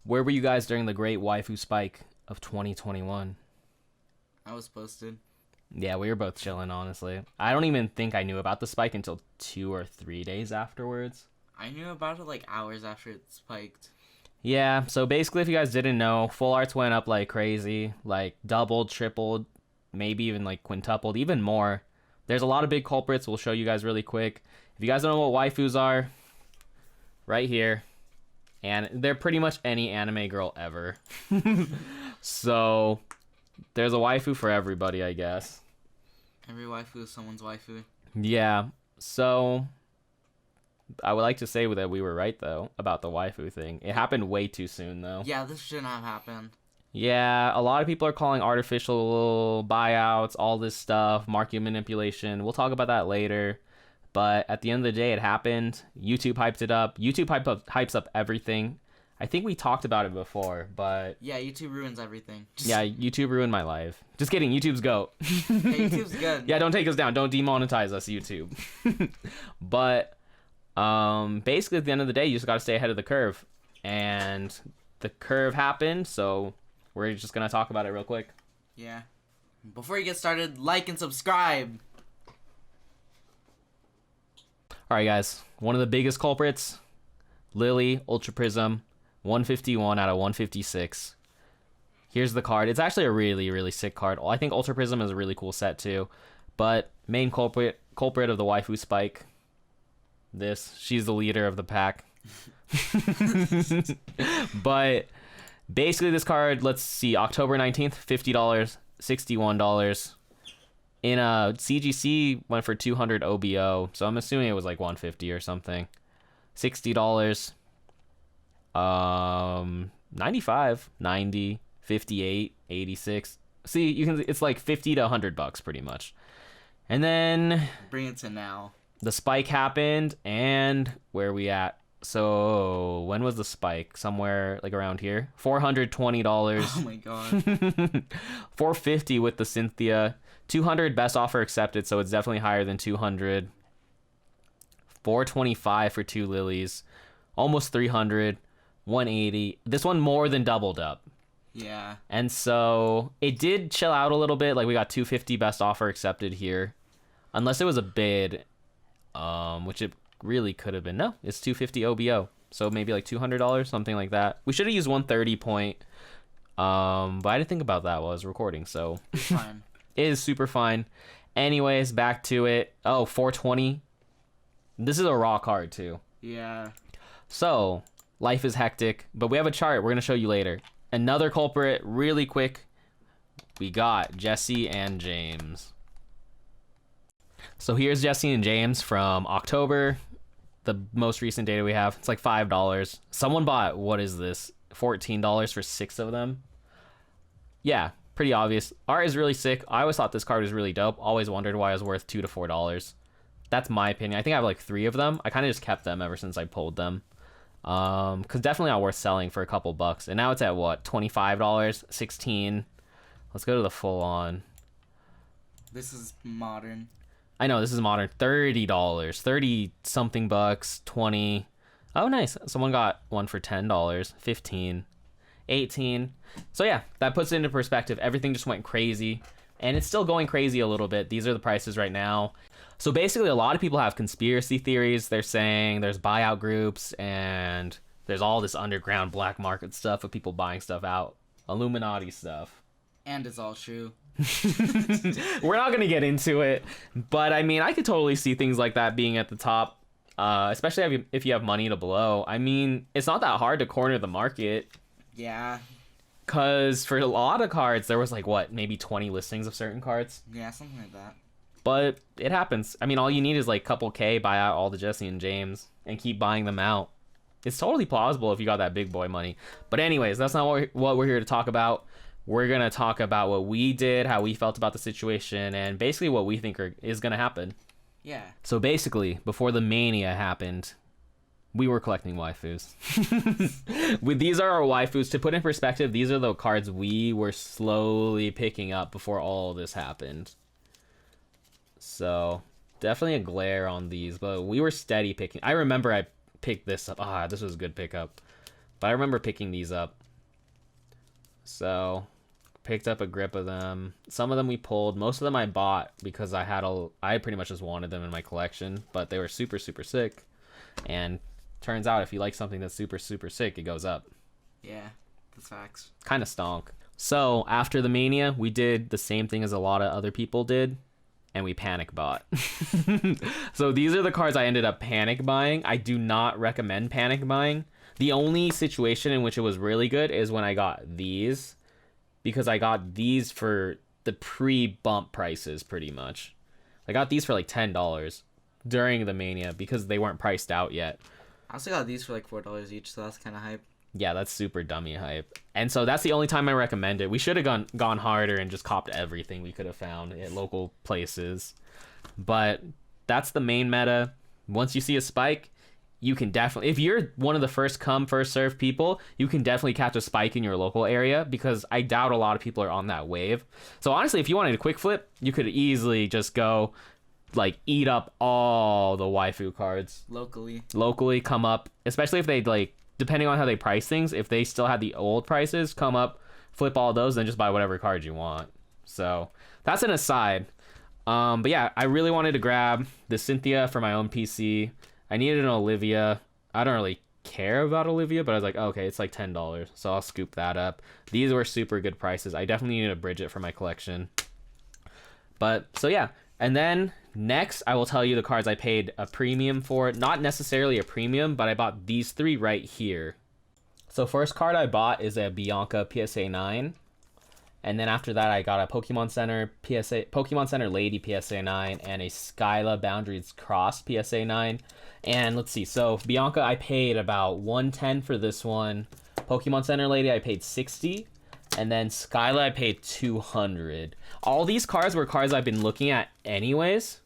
Where were you guys during the great Waifu Spike of 2021? I was posted. Yeah, we were both chilling, honestly. I don't even think I knew about the spike until 2 or 3 days afterwards. I knew about it like hours after it spiked. Yeah, so basically, if you guys didn't know, full arts went up like crazy, like doubled, tripled, maybe even like quintupled, even more. There's a lot of big culprits we'll show you guys really quick. If you guys don't know what waifus are, right here. And they're pretty much any anime girl ever. So, there's a waifu for everybody, I guess. Every waifu is someone's waifu. Yeah, so I would like to say that we were right, though, about the waifu thing. It happened way too soon, though. Yeah, this shouldn't have happened. Yeah, a lot of people are calling artificial buyouts, all this stuff, market manipulation. We'll talk about that later. But at the end of the day, it happened. YouTube hyped it up. YouTube hypes up everything. I think we talked about it before, but... Yeah, YouTube ruins everything. Yeah, YouTube ruined my life. Just kidding, YouTube's GOAT. Hey, YouTube's good. Yeah, don't take us down. Don't demonetize us, YouTube. But basically, at the end of the day, you just got to stay ahead of the curve. And the curve happened, so we're just going to talk about it real quick. Yeah. Before you get started, like and subscribe. Alright, guys. One of the biggest culprits, Lily Ultra Prism, 151 out of 156. Here's the card. It's actually a really, really sick card. I think Ultra Prism is a really cool set, too. But main culprit of the Waifu Spike, she's the leader of the pack. But basically, this card, let's see, October 19th, $50, $61. In a CGC, went for 200 OBO, so I'm assuming it was like 150 or something. $60. 95, 90, 58, 86. See, you can. It's like 50 to $100 pretty much. And then Bring it to now. the spike happened, and where are we at? So when was the spike? Somewhere like around here. $420. Oh my god. $450 with the Cynthia. 200 best offer accepted, so it's definitely higher than 200. $425 for two lilies. Almost 300. 180. This one more than doubled up. Yeah. And so it did chill out a little bit. Like we got 250 best offer accepted here. Unless it was a bid, which it really could have been. No, it's 250 OBO. So maybe like $200, something like that. We should have used 130 point. But I didn't think about that while I was recording, so It's fine. It is super fine. Anyways, back to it. Oh, 420. This is a raw card too. Yeah. So, life is hectic, but we have a chart we're going to show you later. Another culprit, really quick. We got Jesse and James. So here's Jesse and James from October. The most recent data we have. It's like $5. Someone bought, what is this? $14 for 6 of them. Yeah, pretty obvious. Art is really sick. I always thought this card was really dope. Always wondered why it was worth $2 to $4. That's my opinion. I think I have like 3 of them. I kind of just kept them ever since I pulled them. Because definitely not worth selling for a couple bucks. And now it's at what? $25? $16. Let's go to the full on. This is modern. I know, this is modern. $30. 30 something bucks. 20. Oh, nice. Someone got one for $10. 15. 18. So yeah, that puts it into perspective. Everything just went crazy, and it's still going crazy a little bit. These are the prices right now. So basically, a lot of people have conspiracy theories. They're saying there's buyout groups and there's all this underground black market stuff of people buying stuff out, Illuminati stuff. And it's all true. We're not gonna get into it, but I mean, I could totally see things like that being at the top, especially if you have money to blow. I mean, it's not that hard to corner the market. Yeah. Because for a lot of cards, there was like, what, maybe 20 listings of certain cards? Yeah, something like that. But it happens. I mean, all you need is like couple K, buy out all the Jesse and James, and keep buying them out. It's totally plausible if you got that big boy money. But anyways, that's not what we're here to talk about. We're going to talk about what we did, how we felt about the situation, and basically what we think is going to happen. Yeah. So basically, before the mania happened, we were collecting waifus. These are our waifus. To put in perspective, these are the cards we were slowly picking up before all this happened. So definitely a glare on these, but we were steady picking. I remember I picked this up. This was a good pickup. But I remember picking these up. So, picked up a grip of them. Some of them we pulled. Most of them I bought because I pretty much just wanted them in my collection. But they were super, super sick. And turns out if you like something that's super, super sick, it goes up. Yeah, that's facts. Kind of stonk. So, after the Mania, we did the same thing as a lot of other people did. And we panic bought. So these are the cards I ended up panic buying. I do not recommend panic buying. The only situation in which it was really good is when I got these. Because I got these for the pre-bump prices, pretty much. I got these for like $10 during the Mania because they weren't priced out yet. I also got these for like $4 each, so that's kind of hype. Yeah, that's super dummy hype. And so that's the only time I recommend it. We should have gone harder and just copped everything we could have found at local places. But that's the main meta. Once you see a spike, you can definitely... If you're one of the first come, first serve people, you can definitely catch a spike in your local area because I doubt a lot of people are on that wave. So honestly, if you wanted a quick flip, you could easily just go... like eat up all the waifu cards. Locally come up, especially if they like... depending on how they price things, if they still had the old prices, come up, flip all those, then just buy whatever card you want. So that's an aside. But yeah, I really wanted to grab the Cynthia for my own PC. I needed an Olivia. I don't really care about Olivia, but I was like, okay, it's like $10, so I'll scoop that up. These were super good prices. I definitely needed a Bridget for my collection. But so yeah, and then next I will tell you the cards I paid a premium for. Not necessarily a premium, but I bought these three right here. So first card I bought is a Bianca PSA 9. And then after that I got a Pokemon Center Lady PSA 9 and a Skyla Boundaries Cross PSA 9. And let's see, so Bianca I paid about $110 for this one. Pokemon Center Lady I paid $60. And then Skyla I paid $200. All these cards were cards I've been looking at anyways.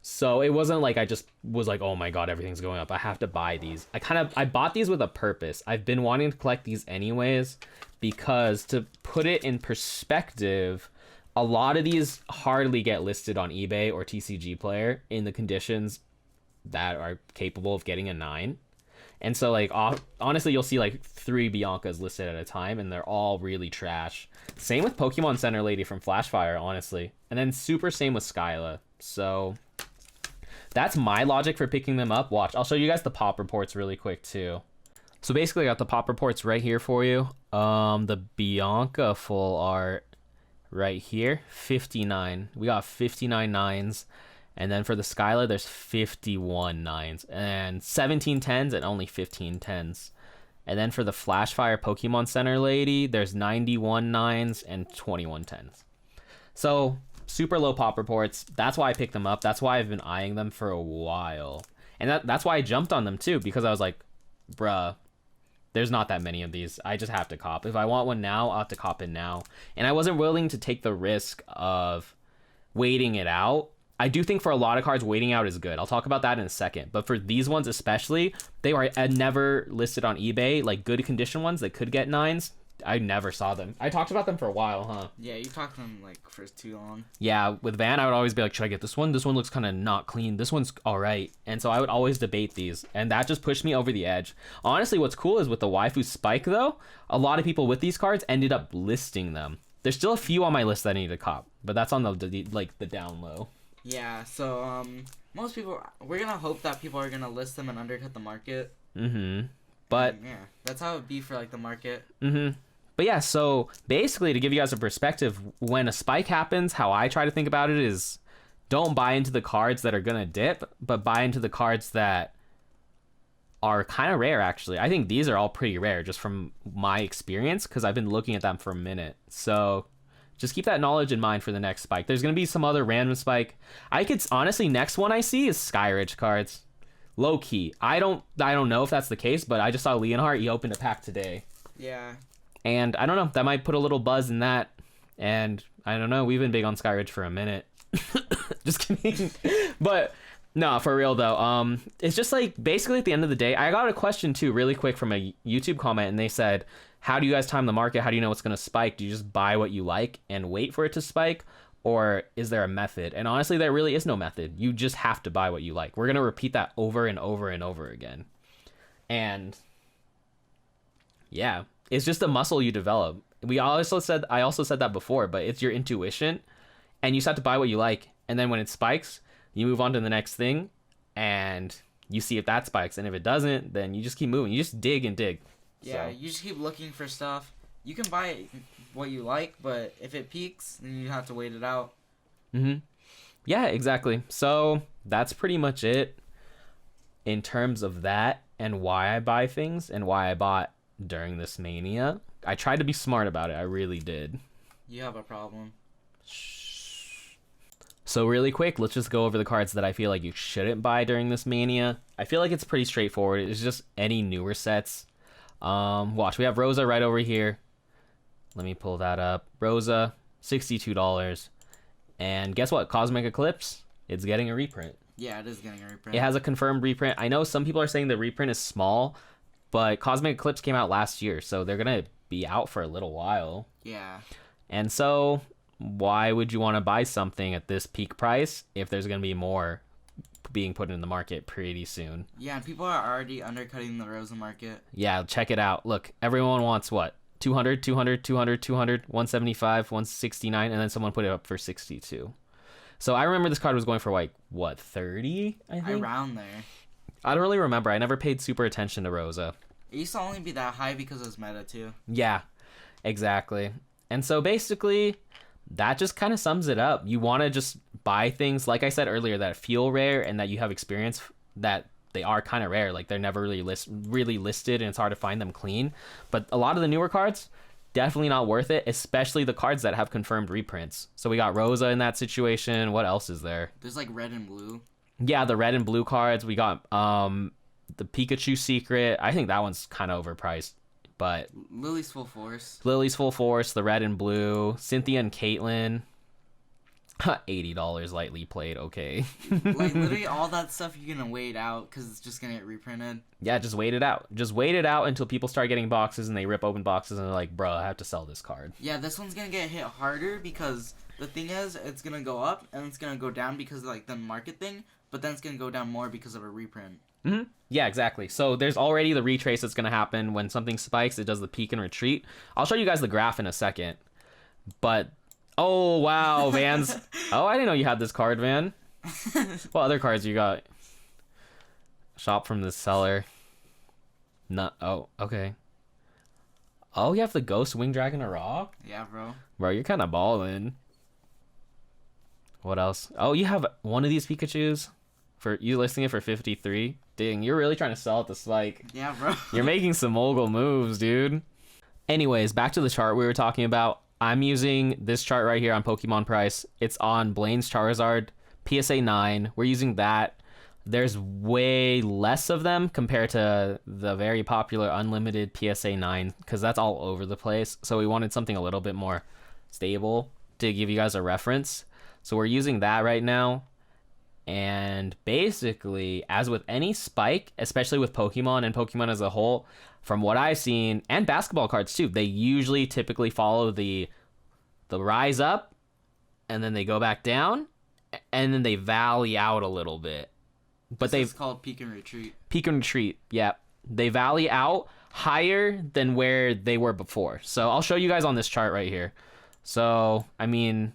So it wasn't like I just was like, oh my god, everything's going up, I have to buy these. I bought these with a purpose. I've been wanting to collect these anyways because, to put it in perspective, a lot of these hardly get listed on eBay or TCG Player in the conditions that are capable of getting a 9. And so, like, honestly, you'll see, like, 3 Biancas listed at a time, and they're all really trash. Same with Pokemon Center Lady from Flashfire, honestly. And then super same with Skyla. So that's my logic for picking them up. Watch, I'll show you guys the pop reports really quick, too. So basically, I got the pop reports right here for you. The Bianca full art right here, 59. We got 59 9s. And then for the Skyla, there's 51 9s and 17 10s and only 15 10s. And then for the Flashfire Pokemon Center Lady, there's 91 9s and 21 10s. So super low pop reports. That's why I picked them up. That's why I've been eyeing them for a while. And that's why I jumped on them too, because I was like, bruh, there's not that many of these. I just have to cop. If I want one now, I'll have to cop it now. And I wasn't willing to take the risk of waiting it out. I do think for a lot of cards, waiting out is good. I'll talk about that in a second. But for these ones especially, they were never listed on eBay. Like good condition ones that could get 9s, I never saw them. I talked about them for a while, huh? Yeah, you talked to them like for too long. Yeah, with Van, I would always be like, should I get this one? This one looks kind of not clean. This one's all right. And so I would always debate these. And that just pushed me over the edge. Honestly, what's cool is with the Waifus Spike, though, a lot of people with these cards ended up listing them. There's still a few on my list that I need to cop. But that's on the down low. Yeah, so most people, we're gonna hope that people are gonna list them and undercut the market. But yeah, that's how it'd be for like the market. But yeah, so basically to give you guys a perspective, when a spike happens, how I try to think about it is don't buy into the cards that are gonna dip, but buy into the cards that are kind of rare. Actually, I think these are all pretty rare just from my experience because I've been looking at them for a minute. So just keep that knowledge in mind for the next spike. There's going to be some other random spike. I could honestly, next one I see is Skyridge cards. Low key. I don't know if that's the case, but I just saw Leonhardt. He opened a pack today. Yeah. And I don't know. That might put a little buzz in that. And I don't know. We've been big on Skyridge for a minute. Just kidding. But no, for real though. It's just like basically at the end of the day, I got a question too really quick from a YouTube comment, and they said, how do you guys time the market? How do you know what's going to spike? Do you just buy what you like and wait for it to spike? Or is there a method? And honestly, there really is no method. You just have to buy what you like. We're going to repeat that over and over and over again. And Yeah, it's just a muscle you develop. I also said that before, but it's your intuition, and you just have to buy what you like, and then when it spikes, you move on to the next thing, and you see if that spikes, and if it doesn't, then you just keep moving. You just dig and dig. Yeah, So. you just keep looking for stuff. You can buy what you like, but if it peaks, then you have to wait it out. Yeah, exactly. So that's pretty much it in terms of that and why I buy things and why I bought during this mania. I tried to be smart about it. I really did. You have a problem. So really quick, let's just go over the cards that I feel like you shouldn't buy during this mania. I feel like it's pretty straightforward. It's just any newer sets. Watch, we have Rosa right over here. Let me pull that up. Rosa, $62. And guess what? Cosmic Eclipse, it's getting a reprint. Yeah, it is getting a reprint. It has a confirmed reprint. I know some people are saying the reprint is small, but Cosmic Eclipse came out last year, so they're going to be out for a little while. Yeah. And so why would you want to buy something at this peak price if there's going to be more being put in the market pretty soon? Yeah, and people are already undercutting the Rosa market. Yeah, check it out. Look, everyone wants what? 200, 200, 200, 200, 175, 169, and then someone put it up for 62. So I remember this card was going for like, what, 30, I think? Around there. I don't really remember. I never paid super attention to Rosa. It used to only be that high because it was meta, too. Yeah, exactly. And so basically, that just kind of sums it up. You want to just buy things, like I said earlier, that feel rare and that you have experience that they are kind of rare. Like, they're never really listed, and it's hard to find them clean. But a lot of the newer cards, definitely not worth it, especially the cards that have confirmed reprints. So we got Rosa in that situation. What else is there? There's like red and blue. Yeah, the red and blue cards. We got the Pikachu Secret. I think that one's kind of overpriced. But Lily's Full Force. Lily's Full Force, the red and blue. Cynthia and Caitlyn. $80 lightly played, okay. Like, literally all that stuff you're going to wait out because it's just going to get reprinted. Yeah, just wait it out. Just wait it out until people start getting boxes and they rip open boxes and they're like, bro, I have to sell this card. Yeah, this one's going to get hit harder because the thing is, it's going to go up and it's going to go down because of, like, the market thing, but then it's going to go down more because of a reprint. Mm-hmm. Yeah, exactly. So there's already the retrace that's going to happen. When something spikes, it does the peak and retreat. I'll show you guys the graph in a second. But, oh, wow, Vans. Oh, I didn't know you had this card, Van. What other cards you got? Shop from the seller. No, oh, okay. Oh, you have the Ghost Wing Dragon Raw? Yeah, bro. Bro, you're kind of balling. What else? Oh, you have one of these Pikachus? For you listing it for 53? Dang, you're really trying to sell it to Spike. Yeah, bro. You're making some mogul moves, dude. Anyways, back to the chart we were talking about. I'm using this chart right here on Pokemon Price. It's on Blaine's Charizard, PSA 9. We're using that. There's way less of them compared to the very popular Unlimited PSA 9 because that's all over the place. So we wanted something a little bit more stable to give you guys a reference. So we're using that right now. And basically, as with any spike, especially with Pokemon and Pokemon as a whole, from what I've seen, and basketball cards too, they usually typically follow the rise up, and then they go back down, and then they valley out a little bit. But It's called peak and retreat. Peak and retreat, yeah. They valley out higher than where they were before. So I'll show you guys on this chart right here. So, I mean...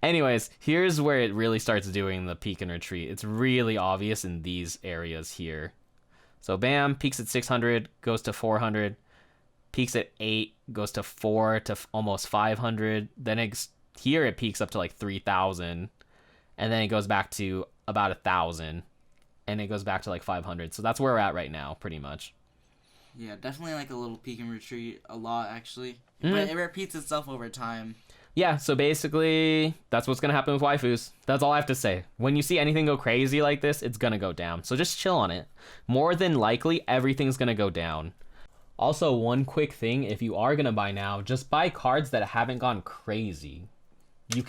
Anyways, here's where it really starts doing the peak and retreat. It's really obvious in these areas here. So bam, peaks at 600, goes to 400, peaks at 8, goes to 4 to almost 500. Then here it peaks up to like 3,000, and then it goes back to about 1,000, and it goes back to like 500. So that's where we're at right now, pretty much. Yeah, definitely like a little peak and retreat, a lot actually. But it repeats itself over time. Yeah, so basically, that's what's going to happen with waifus. That's all I have to say. When you see anything go crazy like this, it's going to go down. So just chill on it. More than likely, everything's going to go down. Also, one quick thing, if you are going to buy now, just buy cards that haven't gone crazy.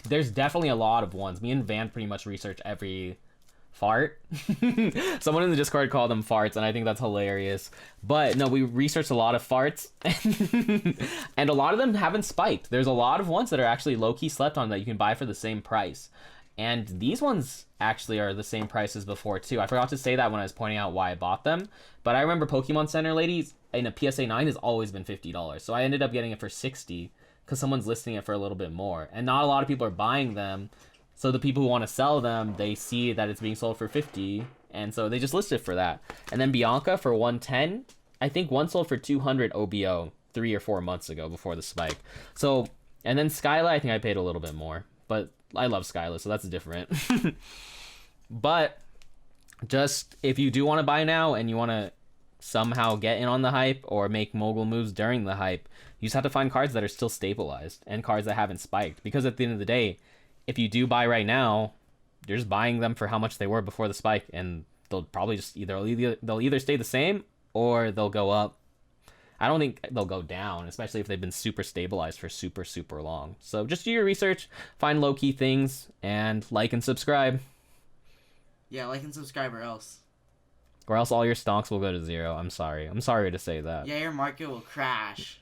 There's definitely a lot of ones. Me and Van pretty much research every fart. Someone in the Discord called them farts, and I think that's hilarious. But no, we researched a lot of farts, and a lot of them haven't spiked. There's a lot of ones that are actually low-key slept on that you can buy for the same price. And these ones actually are the same price as before too. I forgot to say that when I was pointing out why I bought them. But I remember Pokemon Center ladies in a PSA 9 has always been $50. So I ended up getting it for 60 because someone's listing it for a little bit more. And not a lot of people are buying them. So the people who want to sell them, they see that it's being sold for 50, and so they just list it for that. And then Bianca for 110. I think one sold for 200 OBO 3 or 4 months ago before the spike. So, and then Skyla, I think I paid a little bit more, but I love Skyla, so that's different. But just if you do want to buy now and you want to somehow get in on the hype or make mogul moves during the hype, you just have to find cards that are still stabilized and cards that haven't spiked. Because at the end of the day, if you do buy right now, you're just buying them for how much they were before the spike, and they'll probably just they'll either stay the same or they'll go up. I don't think they'll go down, especially if they've been super stabilized for super long. So just do your research, find low-key things, and like and subscribe. Yeah, like and subscribe or else. Or else all your stonks will go to zero. I'm sorry to say that. Yeah, your market will crash.